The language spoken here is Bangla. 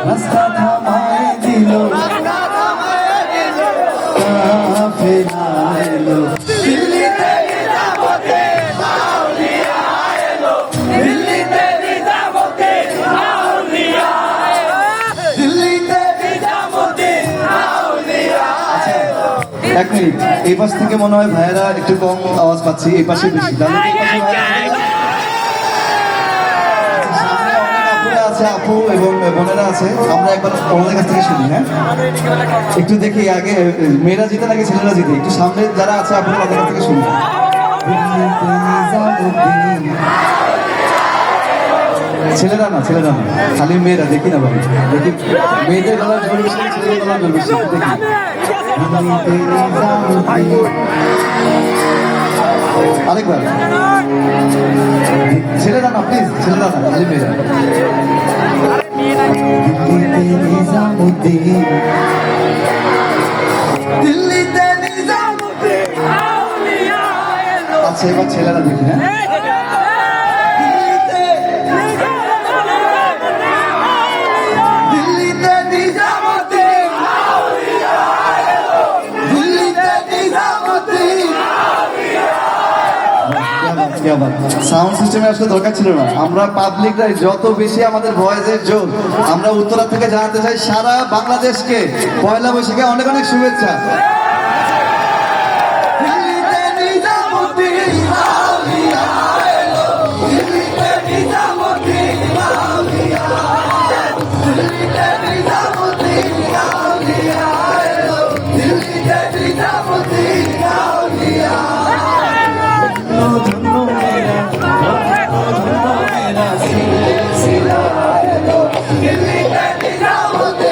রাস্তা থামায় দিল কাফেলা এলো দিল্লিতে নিজামতে আউলিয়া এলো দিল্লিতে নিজামতে আউলিয়া দিল্লিতে নিজামতে আউলিয়া এলো। এক মিনিট, এই পাশ থেকে মনে হয় ভাইয়েরা একটু কম আওয়াজ পাচ্ছি, এই পাশে বেশি। আছে আপু এবং বোনেরা আছে, আমরা একবার ওনাদের কাছ থেকে শুনি। হ্যাঁ, একটু দেখি আগে মেয়েরা জিতে নাকি ছেলেরা জিতে, একটু সামনে যারা আছে আপনারা ওদের কাছ থেকে শুনি। ছেলেরা না, ছেলেরা না, খালি মেয়েরা। দেখি না ভাই, দেখি মেয়েদের গলা জোর বেশি, ছেলেদের গলা জোর বেশি। দেখি আরেকবার, ছেলেরা না প্লিজ, ছেলেরা না, খালি মেয়েরা। দিল্লিতে নিজামুদ্দিন দিল্লিতে নিজামুদ্দিন আউলিয়া এলো। আচ্ছা, এবার ছেলেরা দেখি। হ্যাঁ, দিল্লিতে নিজামুদ্দিন আউলিয়া এলো দিল্লিতে নিজামুদ্দিন আউলিয়া। সাউন্ড সিস্টেমে আসলে দরকার ছিল না। আমরা পাবলিকরাই যত বেশি আমাদের ভয়েসের জোর, আমরা উত্তরা থেকে জানাতে চাই সারা বাংলাদেশকে পয়লা বৈশাখে অনেক অনেক শুভেচ্ছা। দিল্লিতে নিজামুদ্দিন আউলিয়া এলো দিল্লিতে নিজামুদ্দিন আউলিয়া দিল্লিতে নিজামুদ্দিন আউলিয়া এলো দিল্লিতে নিজামুদ্দিন আউলিয়া। দিল্লিতে নিজামুদ্দিন